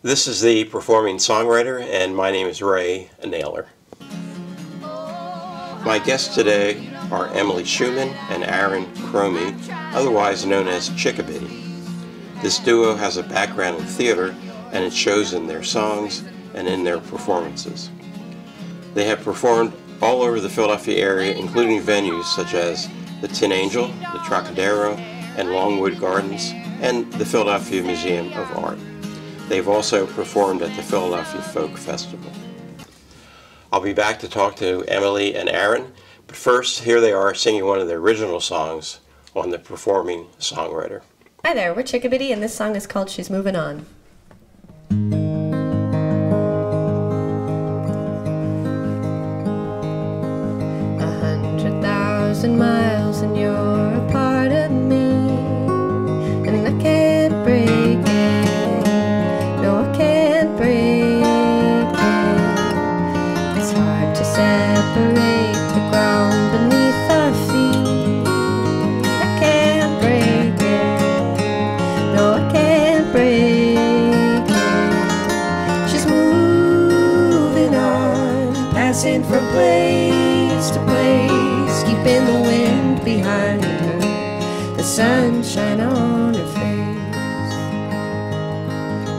This is the performing songwriter, and my name is Ray Naylor. My guests today are Emily Schuman and Aaron Cromie, otherwise known as Chickabiddy. This duo has a background in theater, and it shows in their songs and in their performances. They have performed all over the Philadelphia area, including venues such as the Tin Angel, the Trocadero, and Longwood Gardens, and the Philadelphia Museum of Art. They've also performed at the Philadelphia Folk Festival. I'll be back to talk to Emily and Aaron, but first, here they are singing one of their original songs on the performing songwriter. Hi there, we're Chickabiddy, and this song is called She's Moving On. 100,000 miles and you're a part of me, and I can't break it, no I can't break it. It's hard to separate the ground beneath our feet. I can't break it, no I can't break it. She's moving on, passing from place to place, keeping the wind behind her, the sunshine on her face.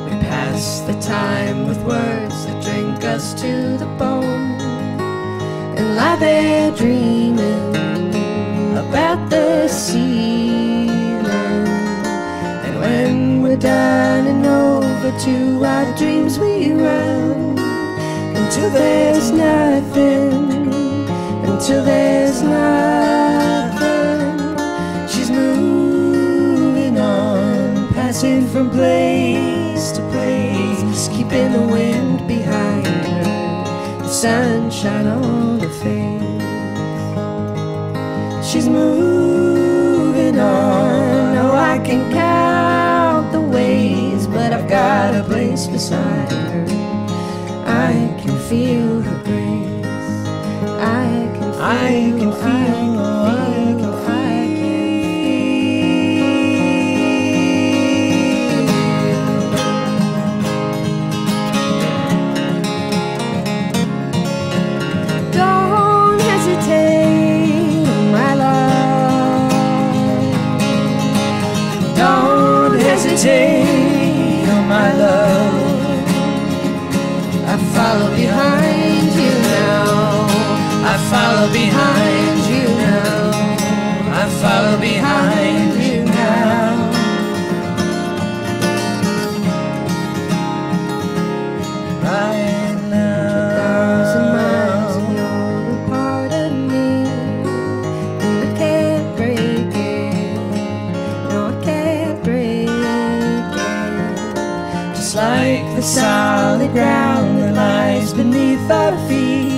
We pass the time with words that drink us to the bone, and lie there dreaming about the ceiling. And when we're done and over to our dreams we run, until there's nothing, until there's nothing. She's moving on, passing from place to place, keeping the wind behind her, the sunshine on her face. She's moving on, oh I can count the ways, but I've got a place beside her. I can feel her grace, I can feel, I can feel, I can feel. Don't hesitate, my love. Don't hesitate, oh my love. I follow behind you now, I follow behind you now, I follow behind you now. Right now, 2,000 miles and you're a part of me, and I can't break it, no I can't break it. Just like the solid ground that lies beneath our feet,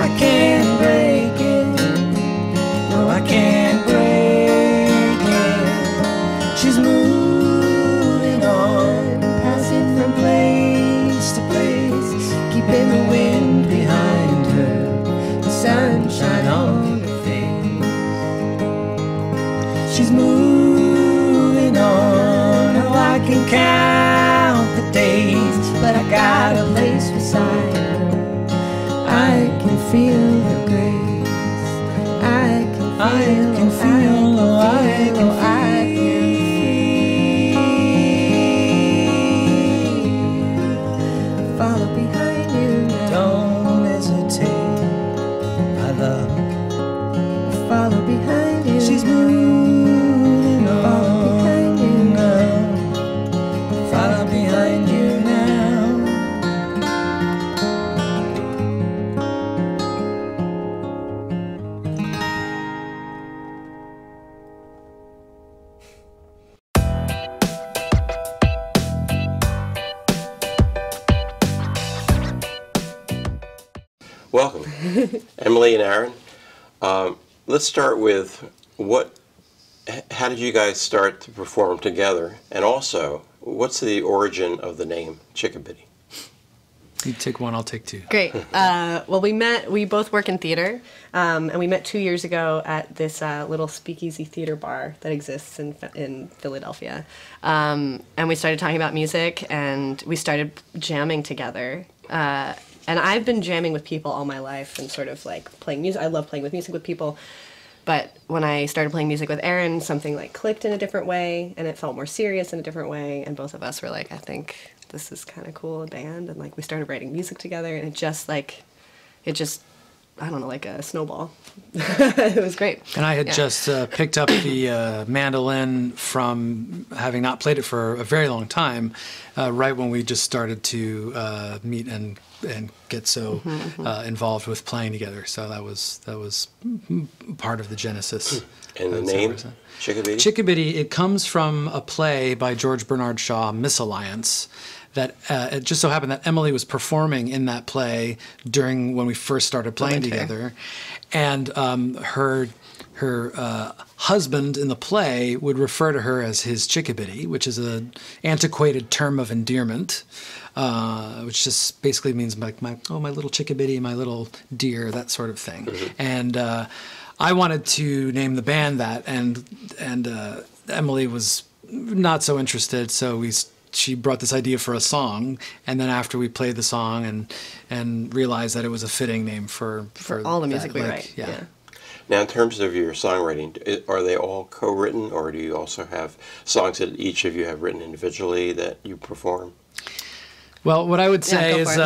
I can't break it, no I can't break it. She's moving on, passing from place to place, keeping the wind behind her, the sunshine on her face. She's moving on, oh I can count the days, but I got a place beside her. I can feel her grace, I can feel, oh I can feel. Follow behind you now. Don't hesitate, my love. Follow behind you. She's moving on. Follow behind you now. Follow behind you now. Welcome, Emily and Aaron. Let's start with how did you guys start to perform together, and also, what's the origin of the name Chickabiddy? You take one, I'll take two. Great. Well, we both work in theater, and we met 2 years ago at this little speakeasy theater bar that exists in Philadelphia. And we started talking about music, and we started jamming together. And I've been jamming with people all my life and sort of like playing music. I love playing with music with people. But when I started playing music with Aaron, something like clicked in a different way, and it felt more serious in a different way. And both of us were like, I think this is kind of cool, a band. And like we started writing music together, and it just I don't know, like a snowball. It was great. And I had just picked up the mandolin from having not played it for a very long time, right when we just started to meet and get so involved with playing together. So that was part of the genesis. And the name, Chickabiddy? Chickabiddy, it comes from a play by George Bernard Shaw, Misalliance, that it just so happened that Emily was performing in that play during when we first started playing together. And her husband in the play would refer to her as his Chickabiddy, which is an antiquated term of endearment, which just basically means like my little Chickabiddy, my little dear, that sort of thing. And I wanted to name the band that, and Emily was not so interested, so she brought this idea for a song, and then after we played the song and realized that it was a fitting name for all the music that, we like, write. yeah. Now, in terms of your songwriting, are they all co-written, or do you also have songs that each of you have written individually that you perform? Well, what I would say is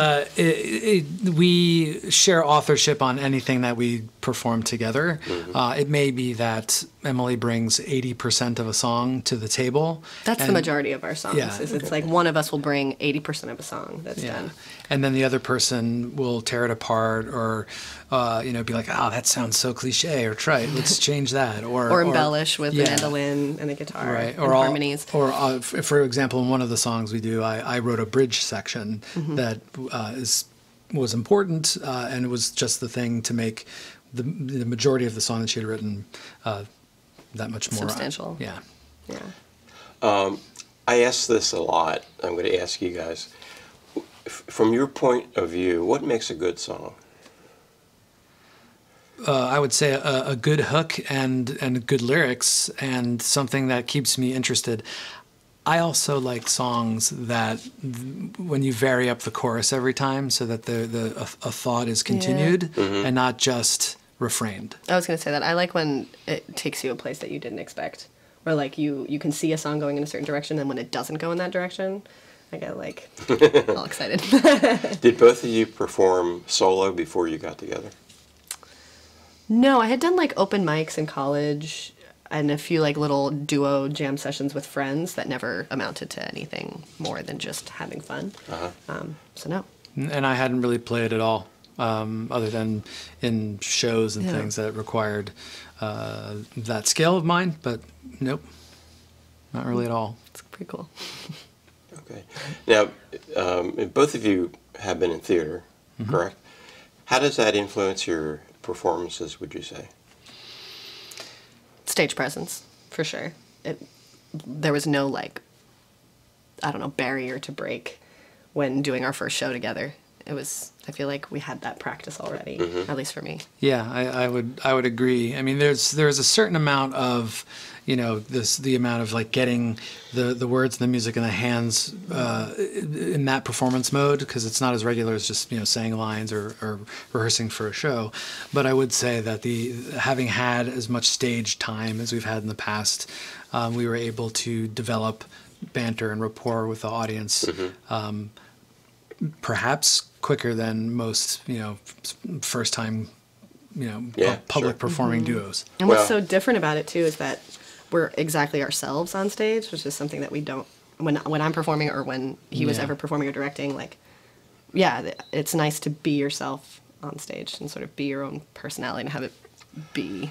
we share authorship on anything that we perform together. It may be that Emily brings 80% of a song to the table. That's the majority of our songs. Yeah. It's like one of us will bring 80% of a song that's done. And then the other person will tear it apart or, be like, oh, that sounds so cliche or trite. Let's change that. Or embellish with the mandolin and the guitar and harmonies. Or, for example, in one of the songs we do, I wrote a bridge section that was important, and it was just the thing to make the majority of the song that she had written that much more substantial. Yeah. I ask this a lot. I'm going to ask you guys. From your point of view, what makes a good song? I would say a good hook and good lyrics and something that keeps me interested. I also like songs that when you vary up the chorus every time so that a thought is continued and not just refrained. I was going to say that. I like when it takes you a place that you didn't expect. Or like you can see a song going in a certain direction, and when it doesn't go in that direction, I get like all excited. Did both of you perform solo before you got together? No, I had done like open mics in college and a few like little duo jam sessions with friends that never amounted to anything more than just having fun. So no. And I hadn't really played at all, other than in shows and things that required that scale of mine, but nope, not really at all. It's pretty cool. Okay. Now, both of you have been in theater, correct? How does that influence your performances, would you say? Stage presence, for sure. There was no, like, I don't know, barrier to break when doing our first show together. I feel like we had that practice already, at least for me. Yeah, I would agree. I mean, there's a certain amount of, the amount of like getting the words and the music in the hands in that performance mode, because it's not as regular as just saying lines or rehearsing for a show. But I would say that having had as much stage time as we've had in the past, we were able to develop banter and rapport with the audience. Perhaps quicker than most, first time, public performing duos. And what's so different about it too is that we're exactly ourselves on stage, which is something that we don't when I'm performing or when he was ever performing or directing. Like, it's nice to be yourself on stage and sort of be your own personality and have it be.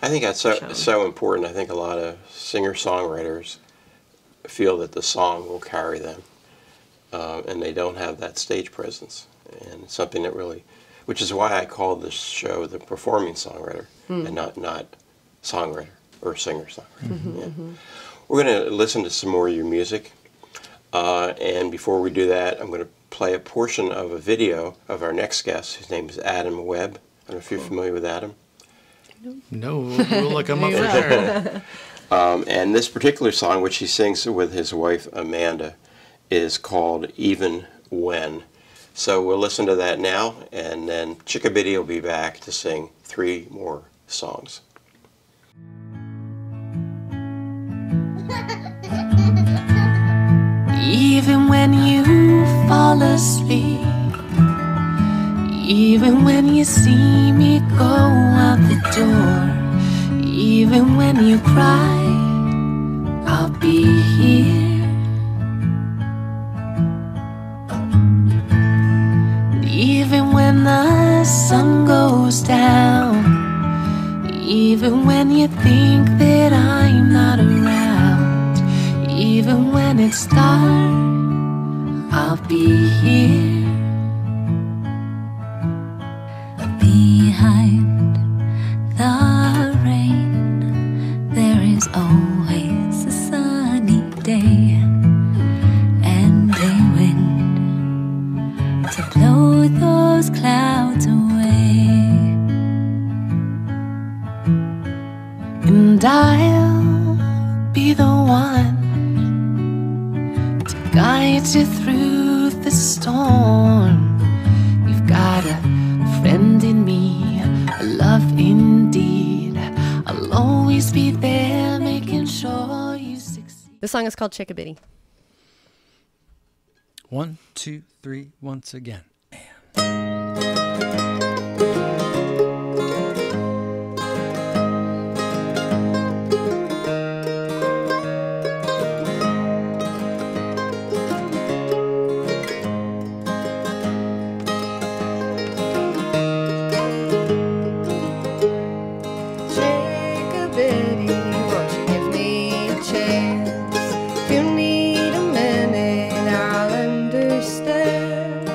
I think that's so important. I think a lot of singer-songwriters feel that the song will carry them. And they don't have that stage presence, and it's something that really, which is why I call this show the performing songwriter and not songwriter or singer-songwriter. We're going to listen to some more of your music, and before we do that, I'm going to play a portion of a video of our next guest, whose name is Adam Webb. I don't know if you're familiar with Adam. No, we'll look him up for sure. And this particular song, which he sings with his wife Amanda, is called Even When. So we'll listen to that now, and then Chickabiddy will be back to sing 3 more songs. Even when you fall asleep, even when you see me go out the door, even when you cry, I'll be here. Even when the sun goes down, even when you think that I'm not around, even when it's dark, I'll be here. Behind the rain, there is always a sunny day and a wind to blow those clouds away. And I'll be the one to guide you through the storm. You've got a friend in me, a love indeed. I'll always be there, making sure you succeed. The song is called Chickabiddy. 1, 2, 3, once again. Chickabiddy, won't you give me a chance? If you need a minute, I'll understand.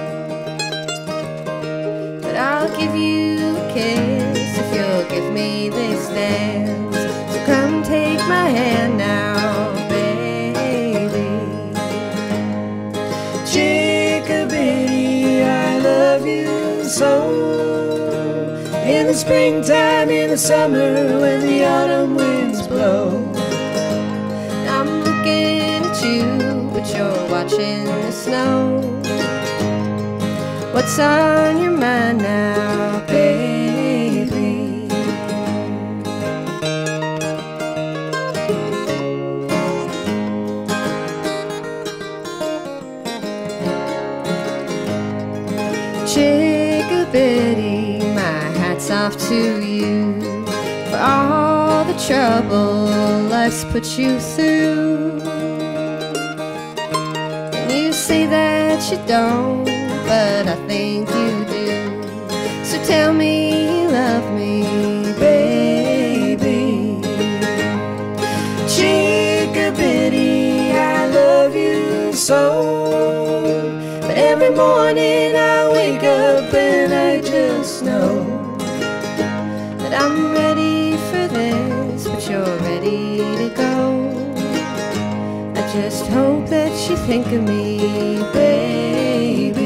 But I'll give you a kiss if you'll give me this dance. So come take my hand now, baby. Chickabiddy, I love you so. In the springtime, in the summer, when the autumn winds blow, I'm looking at you, but you're watching the snow. What's on your mind now, baby? Chickabiddy, hats off to you for all the trouble life's put you through. And you say that you don't, but I think you do. So tell me you love me, baby. Chickabiddy, I love you so. But every morning I wake up and I just know that I'm ready for this, but you're ready to go. I just hope that you think of me, baby.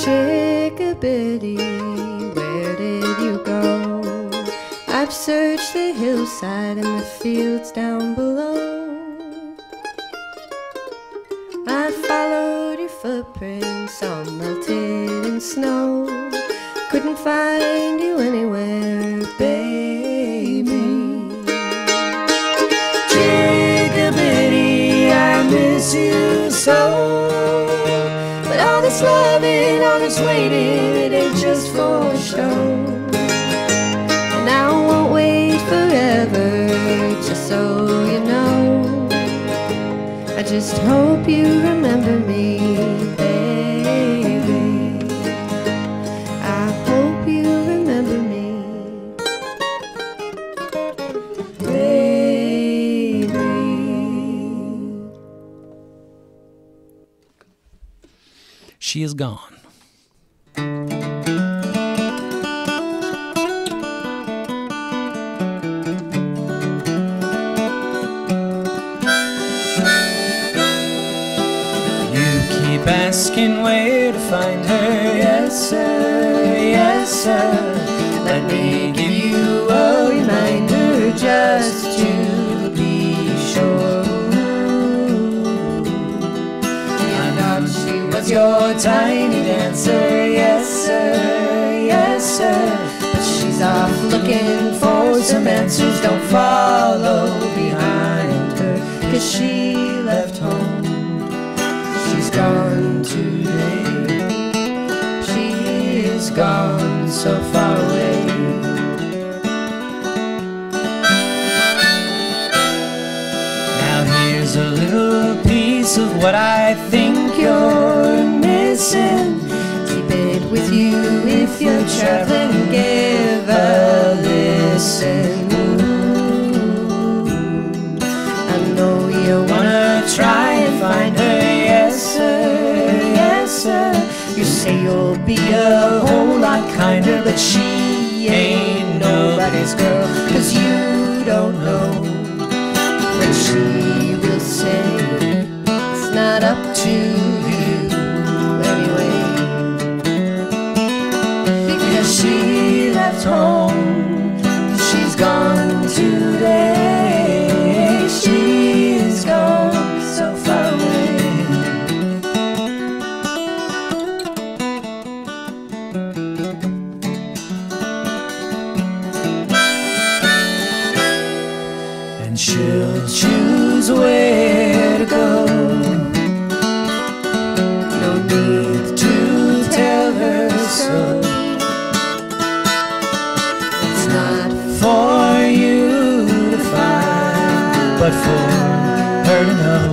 Chickabiddy, where did you go? I've searched the hillside and the fields down below. I followed your footprints all melted in snow. Couldn't find you anywhere, baby. Chickabiddy, I miss you so. But all this loving, all this waiting, it ain't just for show. And I won't wait forever, just so you know. I just hope you remember me, baby. I hope you remember me, baby. she is gone. Asking where to find her, yes sir, let me give you a reminder just to be sure. I thought she was your tiny dancer, yes sir, but she's off looking for some answers. Don't follow behind her, 'cause she left home. She's gone today. She is gone so far away. Now here's a little piece of what I think you're missing. Keep it with you if you're traveling. Give a listen. I know you wanna try and find her. Yes sir, you say you'll be a whole lot kinder, but she ain't nobody's girl, 'cause you don't know what she will say. It's not up to you anyway, because she left home. She's gone today. She is gone so far away. She'll choose where to go. No need to tell her so. It's not for you to find, but for her to know.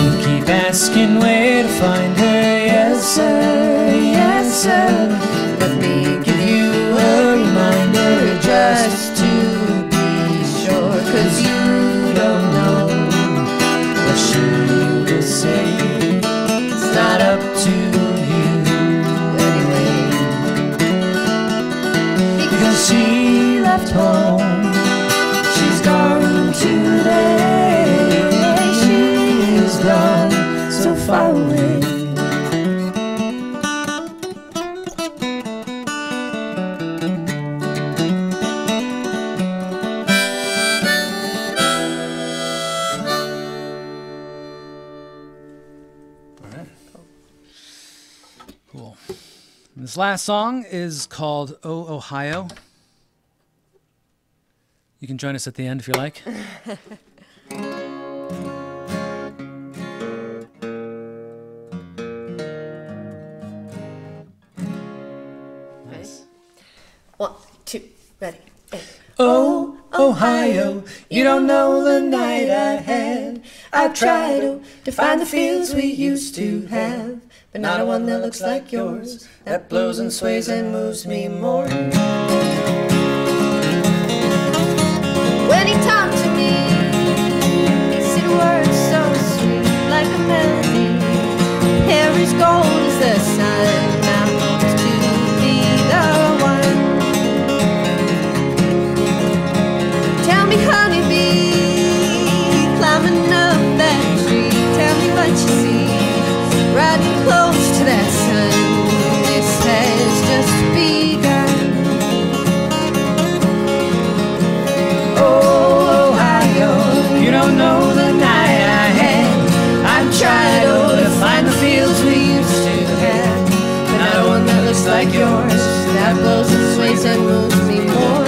You keep asking where to find her, yes sir, let me give you a reminder just to be sure, 'cause you don't know what she will say. It's not up to you anyway, because she left home. She's gone today. She is gone so far away. This last song is called Oh Ohio. You can join us at the end if you like. Nice. 1, 2, ready. Oh, Ohio, you don't know the night I had. I tried to find the fields we used to have, but not a one that looks like yours, that blows and sways and moves me more. When he talked to me, he said words so sweet, like a melody. Hair is gold as the sun, I hope to be the one. Tell me, honeybee, climbing up that tree, tell me what you see, riding close to that sun. This has just begun. Oh, Ohio, you don't know the night I had. I've tried to find the fields we used to have, but not one that looks like yours, that blows and sways and moves me more.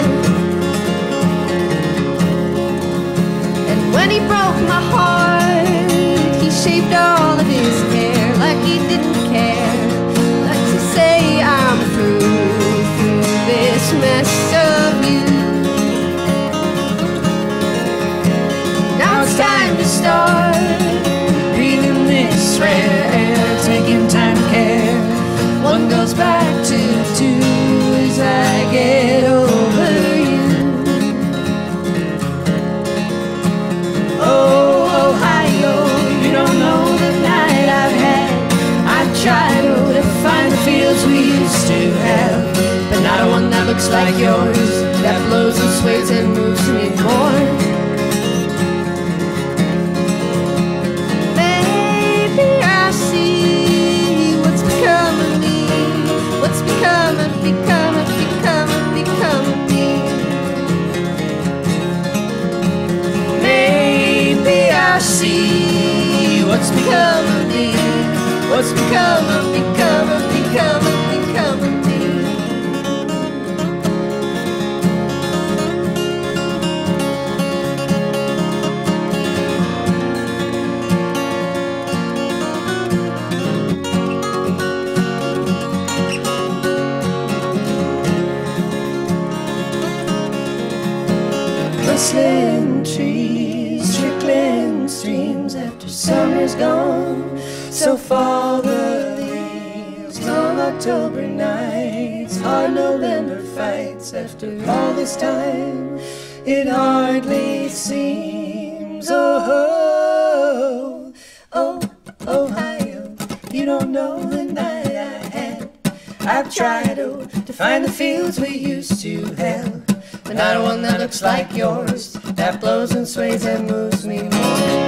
And when he broke my heart, he shaved all of his hair like he didn't care. Like to say I'm through this mess of you. Now it's time to start breathing this rare air, taking time to care. One goes back to 2 as I get over you. Oh, like yours, that blows and sways and moves me more. Maybe I see what's become of me, what's become of me. Maybe I see what's become of me, what's become of me. Rustling trees, trickling streams after summer's gone. So fall the leaves, long October nights, hard November fights. After all this time, it hardly seems. Oh, Ohio, you don't know the night I had. I've tried to find the fields we used to have, but not one that looks like yours, that blows and sways and moves me more.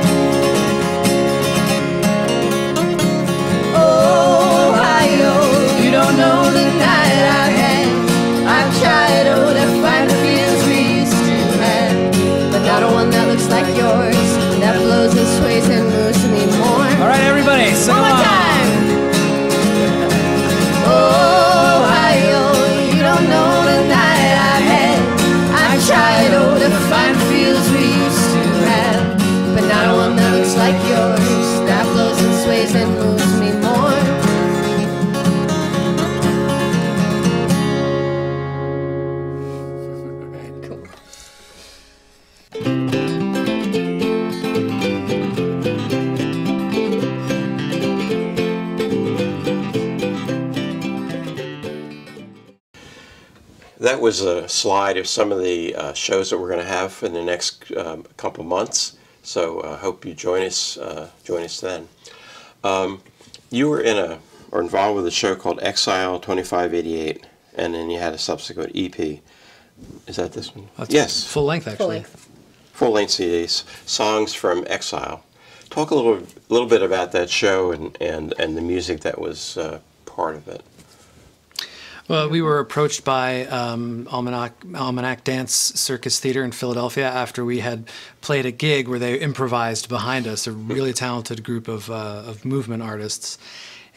Oh, Ohio, you don't know the night I had. I've tried to find the fields we used to have, but not one that looks like yours, that blows and sways and moves me more. All right, everybody, sing one more along. time. Oh, Ohio, you don't know the night I had. I tried to find fields we used to have, but not one that looks like yours, that blows and sways and moves me more. Cool. That was a slide of some of the shows that we're going to have in the next couple months. So I hope you join us then. You were involved with a show called Exile 2588, and then you had a subsequent EP. Is that this one? That's yes. full length, actually. Full length. Full-length CDs, songs from Exile. Talk a little bit about that show and the music that was part of it. Well, we were approached by Almanac Dance Circus Theater in Philadelphia after we had played a gig where they improvised behind us, a really talented group of movement artists.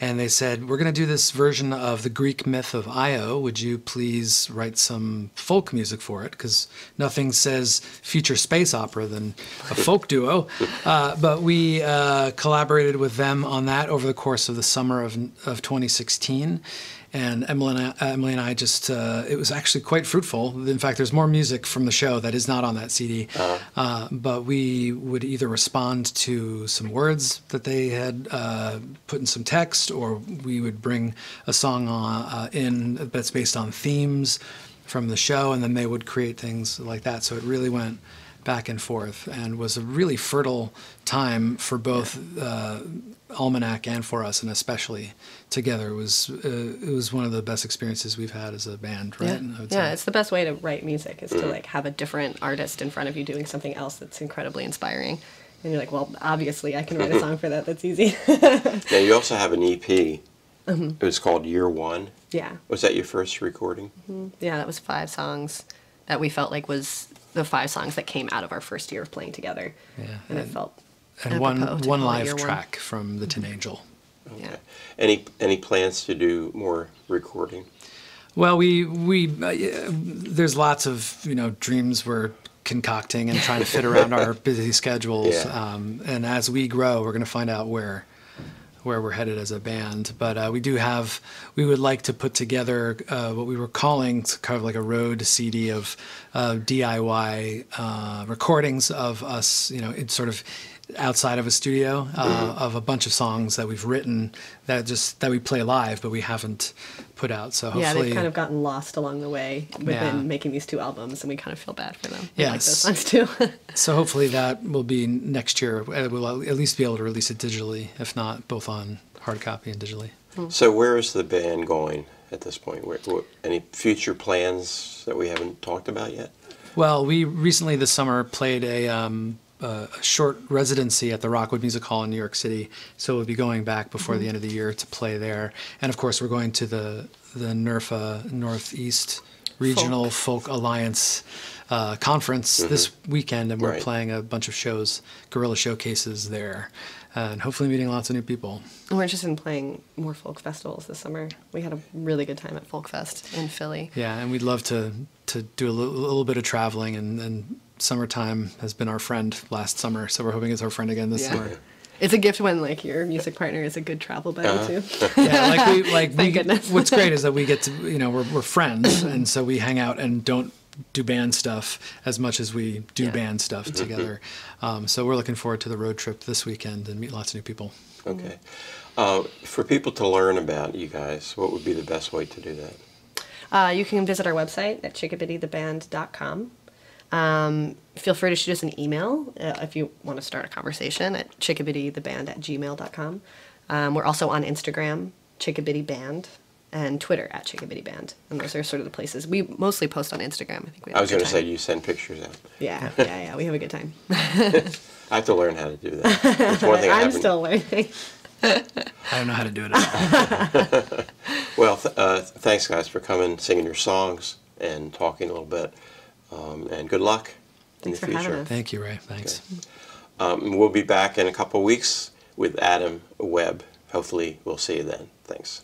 And they said, we're going to do this version of the Greek myth of Io. Would you please write some folk music for it? Because nothing says future space opera than a folk duo. But we collaborated with them on that over the course of the summer of 2016. And Emily and I just, it was actually quite fruitful. In fact, there's more music from the show that is not on that CD. But we would either respond to some words that they had put in some text, or we would bring a song in that's based on themes from the show, and then they would create things like that. So it really went back and forth and was a really fertile time for both Almanac and for us, and especially together. It was one of the best experiences we've had as a band, right? Yeah, it's the best way to write music is to like have a different artist in front of you doing something else that's incredibly inspiring. And you're like, well, obviously I can write a song for that. That's easy. Now, you also have an EP. It was called Year One. Yeah. Was that your first recording? Yeah, that was 5 songs that we felt like was the 5 songs that came out of our first year of playing together. Yeah. And it felt and one live track from the Tin Angel. Okay. Yeah. Any plans to do more recording? Well, we there's lots of dreams we're concocting and trying to fit around our busy schedules. Yeah. And as we grow, we're going to find out where we're headed as a band. But we would like to put together what we were calling kind of like a road CD of DIY recordings of us, it's sort of outside of a studio, of a bunch of songs that we've written that we play live, but we haven't put out. So hopefully, yeah, they've kind of gotten lost along the way within making these 2 albums, and we kind of feel bad for them. Yes. We like those songs too. So hopefully that will be next year. We'll at least be able to release it digitally, if not both on hard copy and digitally. So where is the band going at this point? Any future plans that we haven't talked about yet? Well, we recently this summer played a short residency at the Rockwood Music Hall in New York City, so we'll be going back before the end of the year to play there. And of course, we're going to the NERFA Northeast Regional Folk Alliance conference this weekend, and we're playing a bunch of shows, guerrilla showcases there, and hopefully meeting lots of new people. And we're interested in playing more folk festivals this summer. We had a really good time at Folk Fest in Philly. Yeah, and we'd love to do a little bit of traveling, and summertime has been our friend last summer, so we're hoping it's our friend again this summer. It's a gift when like your music partner is a good travel buddy too. Yeah, Thank goodness. What's great is that we get to, we're friends, and so we hang out and don't do band stuff as much as we do band stuff together. So we're looking forward to the road trip this weekend and meet lots of new people. Okay. For people to learn about you guys, what would be the best way to do that? You can visit our website at chickabiddytheband.com. Feel free to shoot us an email if you want to start a conversation at chickabiddytheband@gmail.com. We're also on Instagram, Chickabiddy Band, and Twitter at Chickabiddy Band. And those are sort of the places. We mostly post on Instagram. I think we have I was going to say, you send pictures out. Yeah, we have a good time. I have to learn how to do that. It's one thing I'm still learning. I don't know how to do it at all. Well, thanks, guys, for coming, singing your songs, and talking a little bit. And good luck in the Thanks for having future. us. Thank you, Ray. Thanks. Okay. We'll be back in a couple of weeks with Adam Webb. Hopefully, we'll see you then. Thanks.